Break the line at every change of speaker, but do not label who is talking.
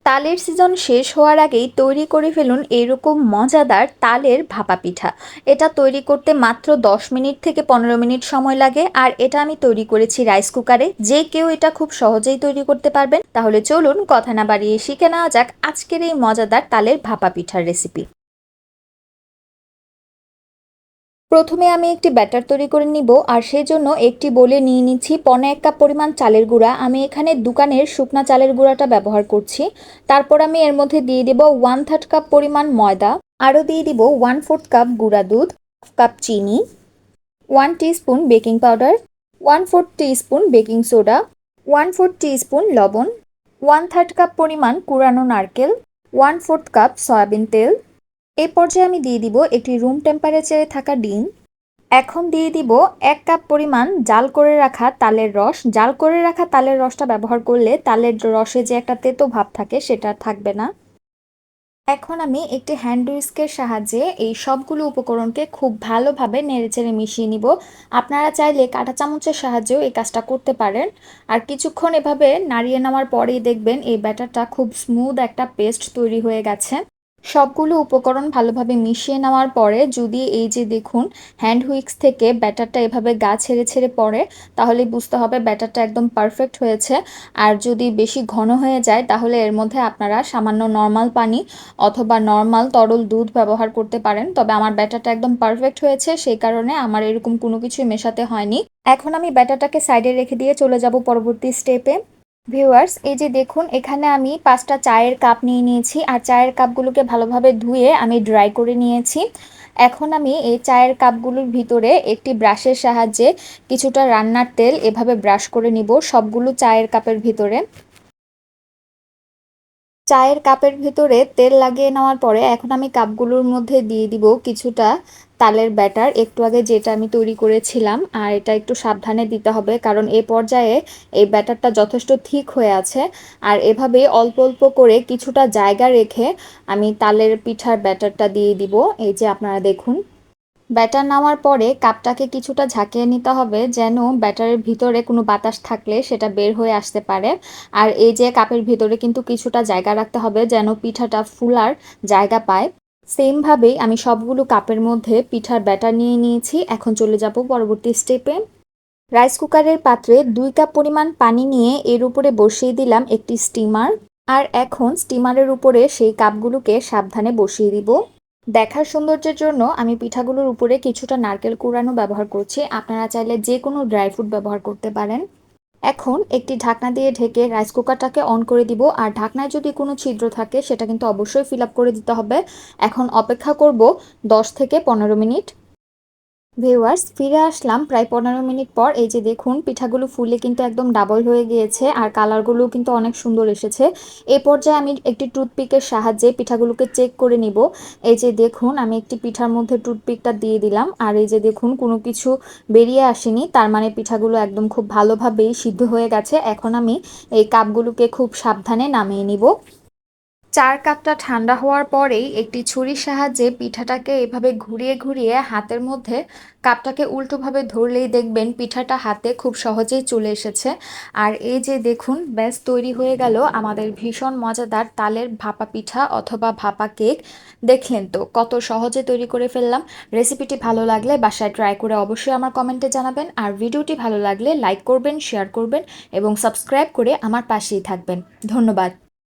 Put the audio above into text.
তালের সিজন শেষ হওয়ার আগেই তৈরি করে ফেলুন এরকম মজাদার তালের ভাপা পিঠা। এটা তৈরি করতে মাত্র 10 মিনিট থেকে 15 মিনিট সময় লাগে, আর এটা আমি তৈরি করেছি রাইস কুকারে। যে কেউ এটা খুব সহজেই তৈরি করতে পারবেন। তাহলে চলুন কথা না বাড়িয়ে শিখে নেওয়া যাক আজকের এই মজাদার তালের ভাপা পিঠার রেসিপি। প্রথমে আমি একটি ব্যাটার তৈরি করে নিব, আর সেই জন্য একটি বোলে নিয়ে নিচ্ছি 1.25 কাপ পরিমাণ চালের গুঁড়া। আমি এখানে দোকানের শুকনা চালের গুঁড়াটা ব্যবহার করছি। তারপর আমি এর মধ্যে দিয়ে দিব 1/3 কাপ পরিমাণ ময়দা, আরও দিয়ে দিব 1/4 কাপ গুঁড়া দুধ, কাপ চিনি, 1 teaspoon baking powder, 1/4 teaspoon baking soda, 1/4 teaspoon লবণ, 1/3 কাপ পরিমাণ কুড়ানো নারকেল, 1/4 কাপ সয়াবিন তেল। এই পর্যায়ে আমি দিয়ে দিব একটি রুম টেম্পারেচারে থাকা ডিম। এখন দিয়ে দিব 1 কাপ পরিমাণ জাল করে রাখা তালের রস। জাল করে রাখা তালের রসটা ব্যবহার করলে তালের রসে যে একটা তেতো ভাব থাকে সেটা থাকবে না। এখন আমি একটি হ্যান্ড হুইস্কের সাহায্যে এই সবগুলো উপকরণকে খুব ভালোভাবে নেড়েচেড়ে মিশিয়ে নিব। আপনারা চাইলে কাঁটা চামচের সাহায্যেও এই কাজটা করতে পারেন। আর কিছুক্ষণ এভাবে নাড়িয়ে নেওয়ার পরেই দেখবেন এই ব্যাটারটা খুব স্মুথ একটা পেস্ট তৈরি হয়ে গেছে। সবগুলো উপকরণ ভালোভাবে মিশিয়ে নেওয়ার পরে যদি এই যে দেখুন হ্যান্ড হুইক্স থেকে ব্যাটারটা এভাবে গা ছেড়ে ছেড়ে পড়ে, তাহলে বুঝতে হবে ব্যাটারটা একদম পারফেক্ট হয়েছে। আর যদি বেশি ঘন হয়ে যায় তাহলে এর মধ্যে আপনারা সামান্য নর্মাল পানি অথবা নর্মাল তরল দুধ ব্যবহার করতে পারেন। তবে আমার ব্যাটারটা একদম পারফেক্ট হয়েছে, সেই কারণে আমার এরকম কোনো কিছুই মেশাতে হয়নি। এখন আমি ব্যাটারটাকে সাইডে রেখে দিয়ে চলে যাব পরবর্তী স্টেপে। ভিউয়ার্স, এই যে দেখুন এখানে আমি 5টা চায়ের কাপ নিয়ে নিয়েছি, আর চায়ের কাপগুলোকে ভালোভাবে ধুয়ে আমি ড্রাই করে নিয়েছি। এখন আমি এই চায়ের কাপগুলোর ভিতরে একটি ব্রাশের সাহায্যে কিছুটা রান্নার তেল এভাবে ব্রাশ করে নিব সবগুলো চায়ের কাপের ভিতরে। চায়ের কাপের ভিতরে তেল লাগিয়ে নেওয়ার পরে এখন আমি কাপগুলোর মধ্যে দিয়ে দিব কিছুটা তালের ব্যাটার, একটু আগে যেটা আমি তৈরি করেছিলাম। আর এটা একটু সাবধানে দিতে হবে, কারণ এই পর্যায়ে এই ব্যাটারটা যথেষ্ট থিক হয়ে আছে। আর এভাবে অল্প অল্প করে কিছুটা জায়গা রেখে আমি তালের পিঠার ব্যাটারটা দিয়ে দিব। এই যে আপনারা দেখুন, ব্যাটার নেওয়ার পরে কাপটাকে কিছুটা ঝাঁকিয়ে নিতে হবে, যেন ব্যাটারের ভিতরে কোনো বাতাস থাকলে সেটা বের হয়ে আসতে পারে। আর এই যে কাপের ভিতরে কিন্তু কিছুটা জায়গা রাখতে হবে যেন পিঠাটা ফুলার জায়গা পায়। সেমভাবেই আমি সবগুলো কাপের মধ্যে পিঠার ব্যাটার নিয়ে নিয়েছি। এখন চলে যাব পরবর্তী স্টেপে। রাইস কুকারের পাত্রে 2 কাপ পরিমাণ পানি নিয়ে এর উপরে বসিয়ে দিলাম একটি স্টিমার। আর এখন স্টিমারের উপরে সেই কাপগুলোকে সাবধানে বসিয়ে দিব। দেখার সৌন্দর্যের জন্য আমি পিঠাগুলোর উপরে কিছুটা নারকেল কুড়ানো ব্যবহার করছি। আপনারা চাইলে যে কোনো ড্রাই ফ্রুট ব্যবহার করতে পারেন। এখন একটি ঢাকনা দিয়ে ঢেকে রাইস কুকারটাকে অন করে দিব। আর ঢাকনায় যদি কোনো ছিদ্র থাকে সেটা কিন্তু অবশ্যই ফিল আপ করে দিতে হবে। এখন অপেক্ষা করব 10 থেকে 15 মিনিট। ভিউয়ার্স, ফিরে আসলাম প্রায় 15 মিনিট পর। এই যে দেখুন পিঠাগুলো ফুলে কিন্তু একদম ডাবল হয়ে গিয়েছে, আর কালারগুলো কিন্তু অনেক সুন্দর এসেছে। এই পর্যায়ে আমি একটি টুথপিকের সাহায্যে পিঠাগুলোকে চেক করে নিব। এই যে দেখুন আমি একটি পিঠার মধ্যে টুথপিকটা দিয়ে দিলাম, আর এই যে দেখুন কোনো কিছু বেরিয়ে আসেনি, তার মানে পিঠাগুলো একদম খুব ভালোভাবেই সিদ্ধ হয়ে গেছে। এখন আমি এই কাপগুলোকে খুব সাবধানে নামিয়ে নিব। চার কাপটা ঠান্ডা হওয়ার পরেই একটি ছুরির সাহায্যে পিঠাটাকে এভাবে ঘুরিয়ে ঘুরিয়ে হাতের মধ্যে কাপটাকে উল্টোভাবে ধরলেই দেখবেন পিঠাটা হাতে খুব সহজেই চলে এসেছে। আর এই যে দেখুন ব্যাস তৈরি হয়ে গেল আমাদের ভীষণ মজাদার তালের ভাপা পিঠা অথবা ভাপা কেক। দেখলেন তো কত সহজে তৈরি করে ফেললাম। রেসিপিটি ভালো লাগলে বাসায় ট্রাই করে অবশ্যই আমার কমেন্টে জানাবেন। আর ভিডিওটি ভালো লাগলে লাইক করবেন, শেয়ার করবেন এবং সাবস্ক্রাইব করে আমার পাশেই থাকবেন। ধন্যবাদ।